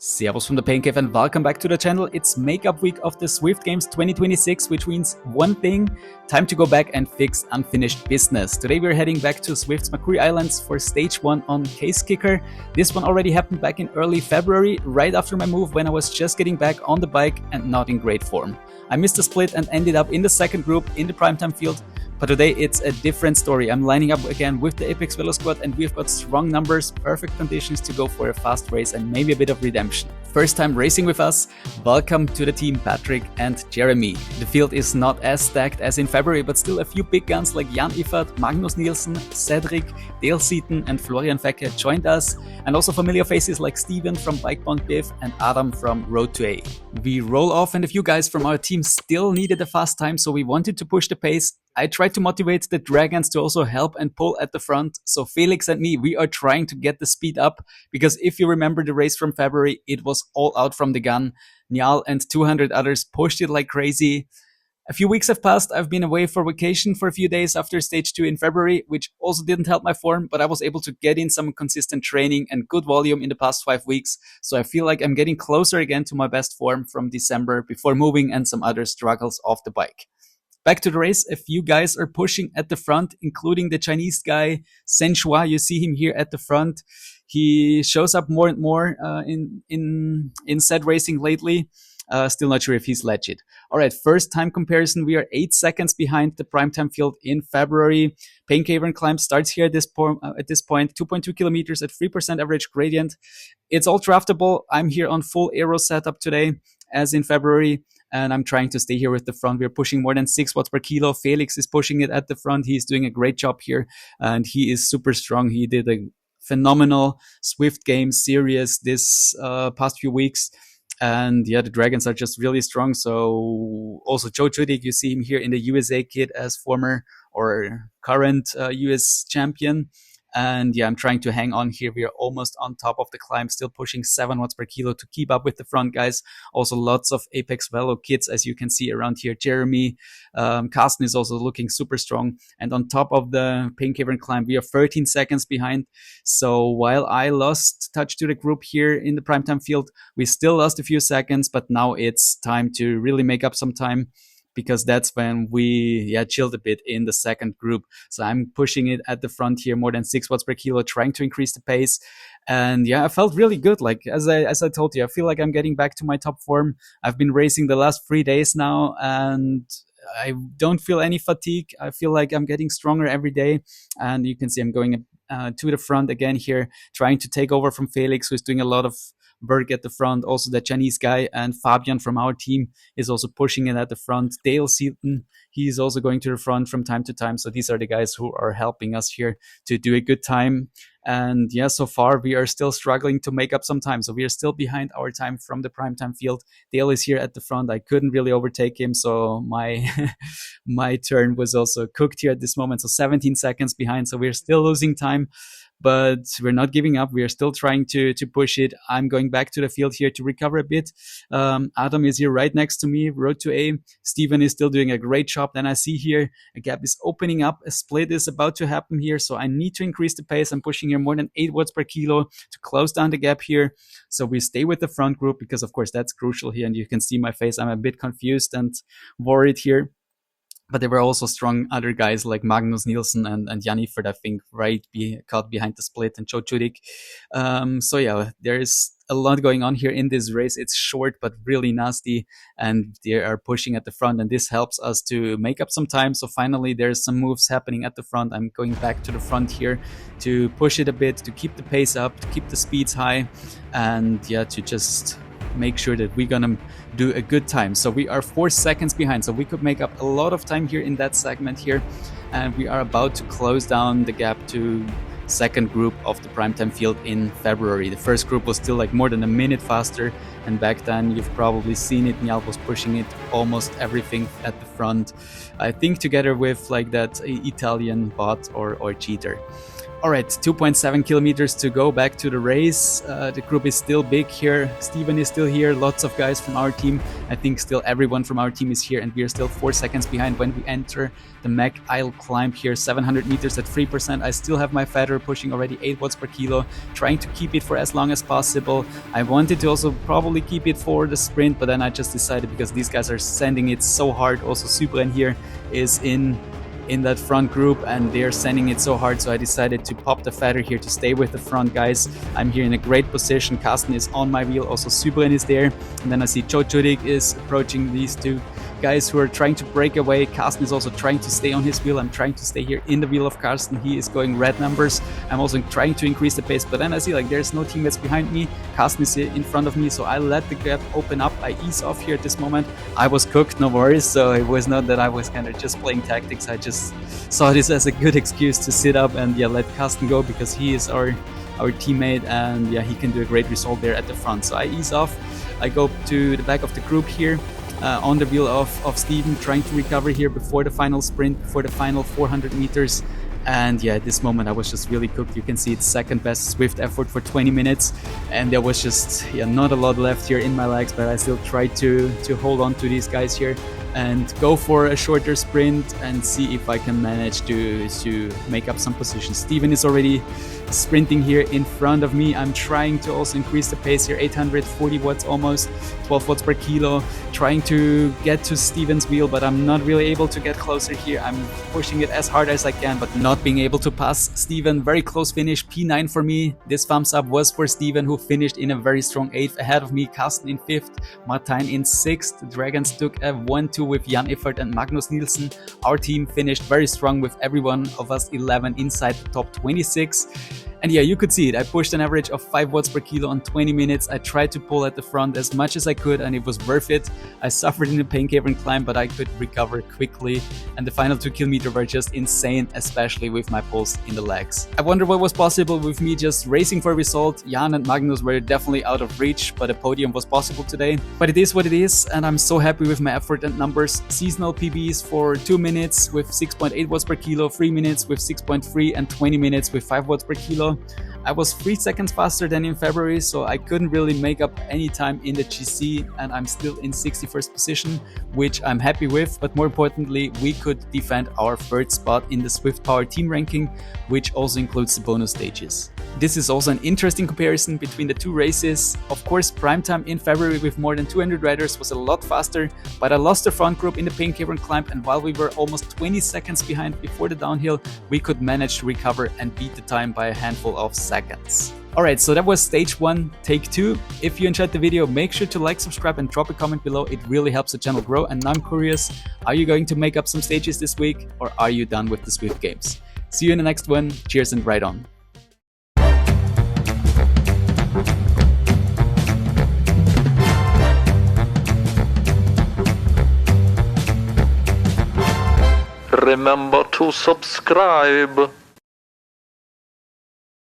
Servus from the Pain Cave and welcome back to the channel. It's makeup week of the Zwift Games 2026, which means one thing: time to go back and fix unfinished business. Today we're heading back to Zwift's Makuri Islands for stage 1 on Kaze Kicker. This one already happened back in early February, right after my move when I was just getting back on the bike and not in great form. I missed the split and ended up in the second group in the primetime field. But today it's a different story. I'm lining up again with the A-PEX VELO squad and we've got strong numbers, perfect conditions to go for a fast race and maybe a bit of redemption. First time racing with us, welcome to the team Patrick and Jeremy. The field is not as stacked as in February, but still a few big guns like Jan Iffert, Magnus Nielsen, Cedric, Dale Seaton and Florian Fecke joined us, and also familiar faces like Steven from Bikebond Biff and Adam from Road to A. We roll off and a few guys from our team still needed a fast time, so we wanted to push the pace. I tried to motivate the Dragons to also help and pull at the front. So Felix and me, we are trying to get the speed up, because if you remember the race from February, it was all out from the gun. Njal and 200 others pushed it like crazy. A few weeks have passed. I've been away for vacation for a few days after stage 2 in February, which also didn't help my form, but I was able to get in some consistent training and good volume in the past 5 weeks. So I feel like I'm getting closer again to my best form from December before moving and some other struggles off the bike. Back to the race, a few guys are pushing at the front, including the Chinese guy, Sen Shua. You see him here at the front. He shows up more and more in said racing lately. Still not sure if he's legit. All right, first time comparison. We are 8 seconds behind the primetime field in February. Pain Cavern climb starts here at this point, 2.2 kilometers at 3% average gradient. It's all draftable. I'm here on full aero setup today, as in February, and I'm trying to stay here with the front. We're pushing more than 6 watts per kilo. Felix is pushing it at the front. He's doing a great job here, and he is super strong. He did a phenomenal Zwift Games series this past few weeks. And yeah, the Dragons are just really strong. So also Joe Judik, you see him here in the USA kit as former or current US champion. And yeah, I'm trying to hang on here. We are almost on top of the climb, still pushing 7 watts per kilo to keep up with the front guys. Also lots of A-PEX VELO kits, as you can see around here. Jeremy, Carsten is also looking super strong. And on top of the Pain Cavern climb, we are 13 seconds behind. So while I lost touch to the group here in the primetime field, we still lost a few seconds, but now it's time to really make up some time, because that's when we chilled a bit in the second group. So I'm pushing it at the front here, more than 6 watts per kilo, trying to increase the pace. And yeah, I felt really good. Like as I told you, I feel like I'm getting back to my top form. I've been racing the last 3 days now, and I don't feel any fatigue. I feel like I'm getting stronger every day. And you can see I'm going to the front again here, trying to take over from Felix, who's doing a lot of work at the front. Also the Chinese guy and Fabian from our team is also pushing it at the front. Dale Seaton, he's also going to the front from time to time. So these are the guys who are helping us here to do a good time. And yeah, so far we are still struggling to make up some time. So we are still behind our time from the primetime field. Dale is here at the front. I couldn't really overtake him, so my my turn was also cooked here at this moment. So 17 seconds behind. So we're still losing time, but we're not giving up. We are still trying to push it. I'm going back to the field here to recover a bit. Adam is here right next to me, Road to A. Steven is still doing a great job. Then I see here a gap is opening up. A split is about to happen here, so I need to increase the pace. I'm pushing here more than 8 watts per kilo to close down the gap here. So we stay with the front group, because of course that's crucial here. And you can see my face. I'm a bit confused and worried here. But there were also strong other guys like Magnus Nielsen and Jan Iffert, I think, caught behind the split, and Joe Judik. So yeah, there is a lot going on here in this race. It's short but really nasty, and they are pushing at the front, and this helps us to make up some time. So finally there's some moves happening at the front. I'm going back to the front here to push it a bit, to keep the pace up, to keep the speeds high, and yeah, to just make sure that we're gonna do a good time. So we are 4 seconds behind, so we could make up a lot of time here in that segment here, and we are about to close down the gap to second group of the primetime field in February. The first group was still like more than a minute faster, and back then you've probably seen it. Njal was pushing it almost everything at the front, I think together with like that Italian bot or cheater. Alright, 2.7 kilometers to go back to the race. The group is still big here. Steven is still here. Lots of guys from our team. I think still everyone from our team is here, and we are still 4 seconds behind when we enter the Mech Isle climb here. 700 meters at 3%. I still have my feather pushing already 8 watts per kilo, trying to keep it for as long as possible. I wanted to also probably keep it for the sprint, but then I just decided, because these guys are sending it so hard. Also, Superin here is in that front group, and they're sending it so hard, so I decided to pop the feather here to stay with the front guys. I'm here in a great position. Carsten is on my wheel, also Superin is there, and then I see Joe Judik is approaching these two guys who are trying to break away. Carsten is also trying to stay on his wheel. I'm trying to stay here in the wheel of Carsten. He is going red numbers. I'm also trying to increase the pace, but then I see like there's no teammates behind me. Carsten is in front of me, so I let the gap open up. I ease off here at this moment. I was cooked, no worries, so it was not that I was kind of just playing tactics. I just saw this as a good excuse to sit up and let Carsten go, because he is our teammate, and he can do a great result there at the front. So I ease off. I go to the back of the group here. On the wheel of Steven, trying to recover here before the final sprint, before the final 400 meters. And at this moment I was just really cooked. You can see it's second best Zwift effort for 20 minutes, and there was just not a lot left here in my legs, but I still tried to hold on to these guys here and go for a shorter sprint and see if I can manage to make up some positions. Steven is already sprinting here in front of me. I'm trying to also increase the pace here, 840 watts almost, 12 watts per kilo, trying to get to Steven's wheel, but I'm not really able to get closer here. I'm pushing it as hard as I can, but not being able to pass Steven. Very close finish, P9 for me. This thumbs up was for Steven, who finished in a very strong 8th ahead of me. Carsten in 5th, Martijn in 6th. The Dragons took a 1-2 with Jan Iffert and Magnus Nielsen. Our team finished very strong with every one of us 11 inside the top 26. And you could see it. I pushed an average of 5 watts per kilo on 20 minutes. I tried to pull at the front as much as I could, and it was worth it. I suffered in the pain cavern climb, but I could recover quickly. And the final 2 kilometers were just insane, especially with my pulse in the legs. I wonder what was possible with me just racing for a result. Jan and Magnus were definitely out of reach, but a podium was possible today. But it is what it is, and I'm so happy with my effort and numbers. Seasonal PBs for 2 minutes with 6.8 watts per kilo, 3 minutes with 6.3, and 20 minutes with 5 watts per kilo. I was 3 seconds faster than in February, so I couldn't really make up any time in the GC, and I'm still in 61st position, which I'm happy with. But more importantly, we could defend our 3rd spot in the Zwift Power team ranking, which also includes the bonus stages. This is also an interesting comparison between the two races. Of course, prime time in February with more than 200 riders was a lot faster, but I lost the front group in the pain cavern climb, and while we were almost 20 seconds behind before the downhill, we could manage to recover and beat the time by a handful of seconds. Alright, so that was stage 1, take 2. If you enjoyed the video, make sure to like, subscribe, and drop a comment below. It really helps the channel grow, and I'm curious, are you going to make up some stages this week, or are you done with the Zwift Games? See you in the next one. Cheers and ride on. Remember to subscribe.